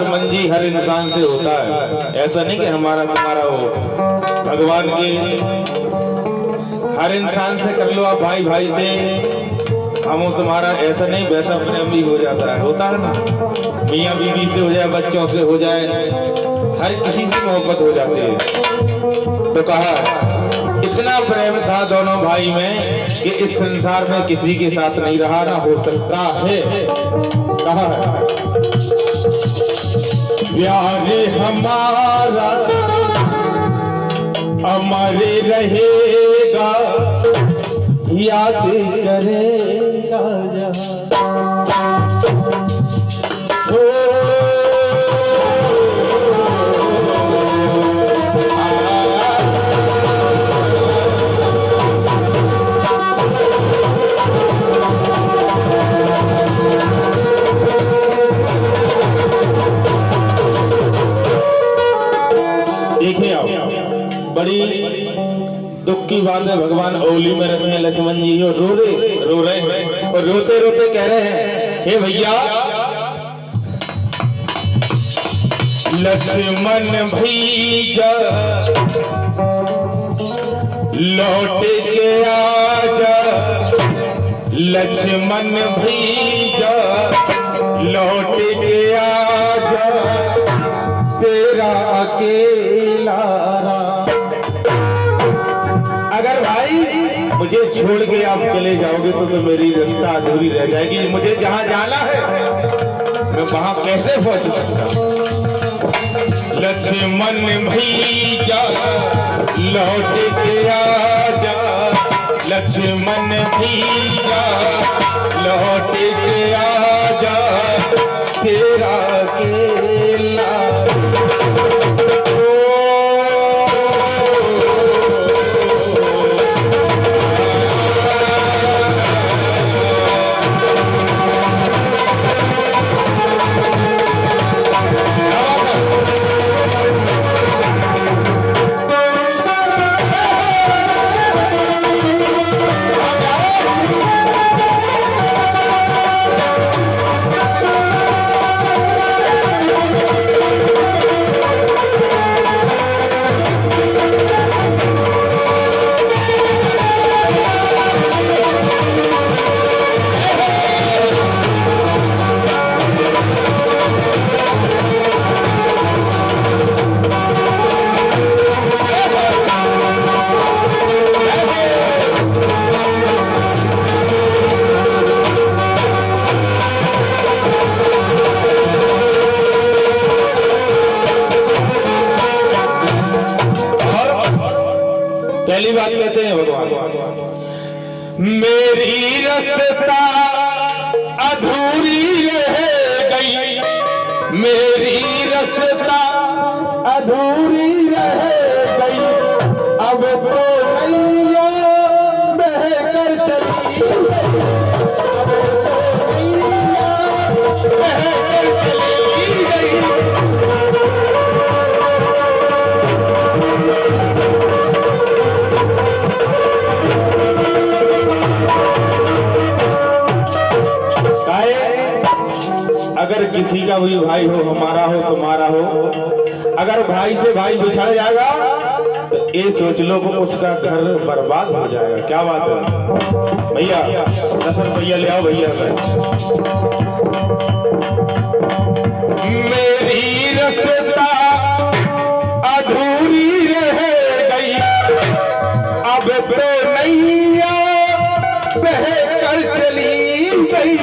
सुमन जी हर इंसान से होता है, ऐसा नहीं कि हमारा तुम्हारा हो। भगवान के हर इंसान से कर लो आप, भाई भाई से, हम तुम्हारा, ऐसा नहीं, वैसा प्रेम भी हो जाता है, होता है ना, मियाँ बीवी से हो जाए, बच्चों से हो जाए, हर किसी से मोहब्बत हो जाती है। तो कहा इतना प्रेम था दोनों भाई में कि इस संसार में किसी के साथ नहीं रहा, ना हो सकता है। कहा प्यार हमारा अमर रहेगा, याद करेगा बड़ी दुख की बात है। भगवान ओली में रखे हैं लक्ष्मण जी और रो रहे हैं और रोते रोते कह रहे हैं, हे भैया लक्ष्मण भैया लौट के आजा, लक्ष्मण भैया लौट के आजा, तेरा अकेला अगर भाई मुझे छोड़ के आप चले जाओगे तो मेरी रास्ता अधूरी रह जाएगी। मुझे जहां जाना है मैं वहां कैसे पहुंच सकता। लक्ष्मण भैया लौट के आजा, लक्ष्मण भैया लौट के आजा, तेरा अकेला पहली बात कहते हैं भगवान, मेरी रास्ता अधूरी रह गई, मेरी रास्ता अधूरी रह गई, अब तो नैया बह कर चली गई, अब तो नैया बह कर चली गई। अगर किसी का भी भाई हो, हमारा हो, तुम्हारा हो, अगर भाई से भाई बिछड़ जाएगा तो ये सोच लो कि उसका घर बर्बाद हो जाएगा। क्या बात है भैया, 10 रुपया ले आओ भैया। मेरी रास्ता अधूरी रह गई, अब तो नैया बह कर चली गई,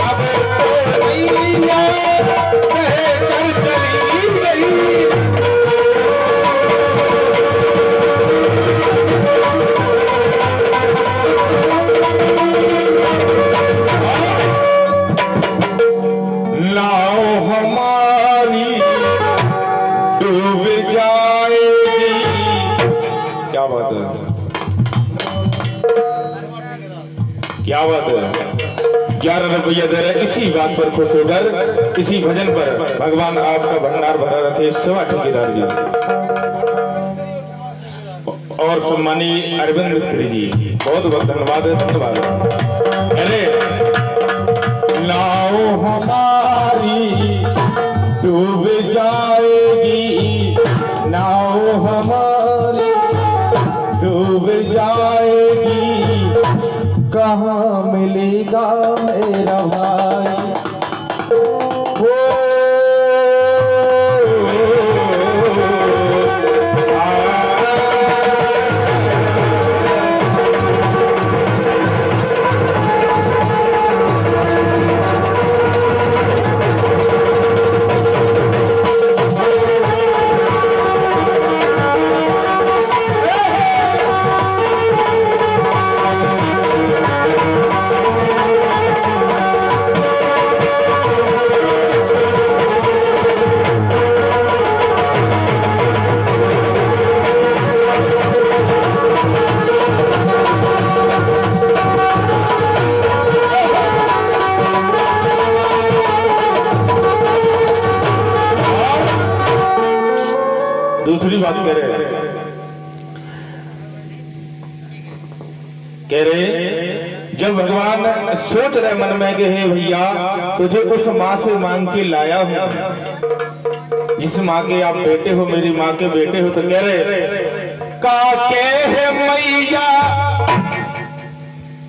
अब तो नैया बह कर चली गई। नाव हमारी डूब जाएगी। क्या बात है, क्या बात है। 11 रुपया दे रहे, इसी बात पर खुश होकर, इसी भजन पर भगवान आपका भंडार भरा रखे। सेवा ठेकेदार जी और सम्मानी अरविंद मिस्त्री जी, बहुत बहुत धन्यवाद है, धन्यवाद। अरे नाव हमारी डूब जाएगी नाव हमारी, डूब जाएगी, कहाँ मिलेगा मेरा भाई। दूसरी बात कह रहे जब भगवान सोच रहे मन में कि हे भैया तुझे उस माँ से मांग के लाया हूं जिस माँ के आप बेटे हो, मेरी माँ के बेटे हो, तो कह रहे काके है मैया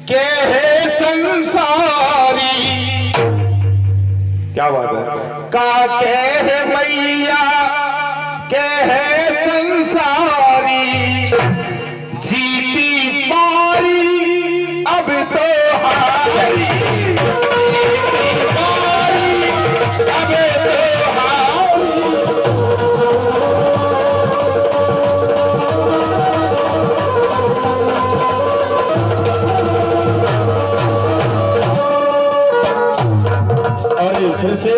के है संसारी। क्या बात है, काके है मैया के है संसारी, जीती बारी अब तो हारी, जीती बारी अब तो हारी। और फिर से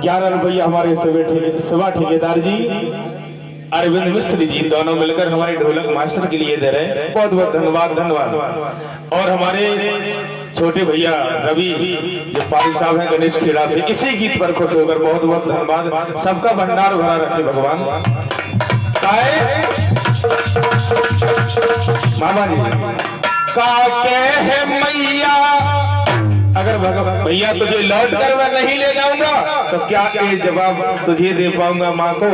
11 रुपया हमारे सभा ठेकेदार जी अरविंद मिस्त्री जी दोनों मिलकर हमारे ढोलक मास्टर के लिए दे रहे हैं। बहुत बहुत धन्यवाद, धन्यवाद। और हमारे छोटे भैया रवि जो पाल साहब हैं गणेश खेड़ा से, इसी गीत पर खुश होकर बहुत बहुत धन्यवाद। सबका भंडार भरा रखे भगवान। मामा जी काके है मैया, अगर भैया तुझे लौट कर मैं नहीं ले जाऊंगा तो क्या ये जवाब तुझे दे पाऊंगा माँ को,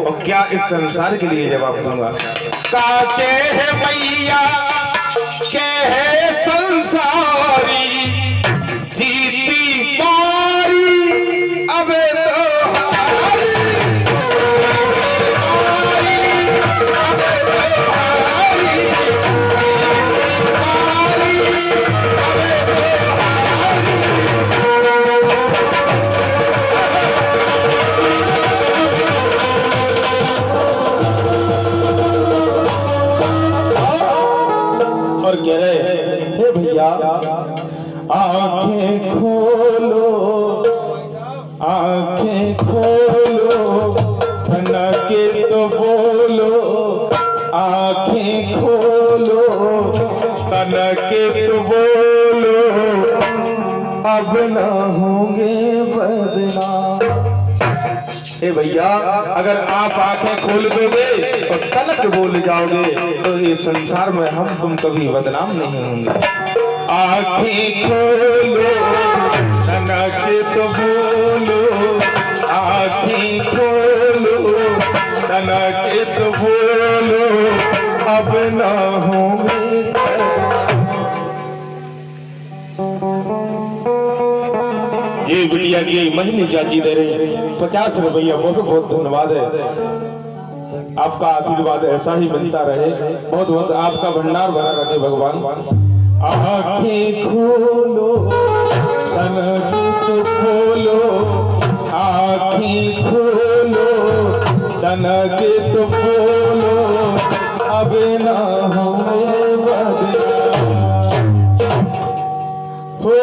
और क्या इस संसार के लिए जवाब दूंगा। काके है मैया के है संसारी, जीती बारी अब तो हारी, अब तो हारी, और कह रहे हे भैया आंखें खोलो, आंखें खोलो, के तो बोलो, आंखें खोलो, के तो बोलो, अब न होंगे बदनाम। हे भैया अगर आप आंखें खोल दोगे और तलक बोल जाओगे तो ये संसार में हम तुम कभी बदनाम नहीं होंगे। आंखें खोलो तलक तो बोलो, आंखें खोलो तलक तो बोलो, अब ना होंगे। ये बिटिया की महिला चाची दे रही 50 रुपया, बहुत बहुत धन्यवाद है। आपका आशीर्वाद ऐसा ही मिलता रहे, बहुत बहुत आपका भंडार भरा रखे भगवान। आंखें खोलो तनक तो खोलो, आंखें खोलो तनक तो खोलो, अब ना होंगे बदनाम। हो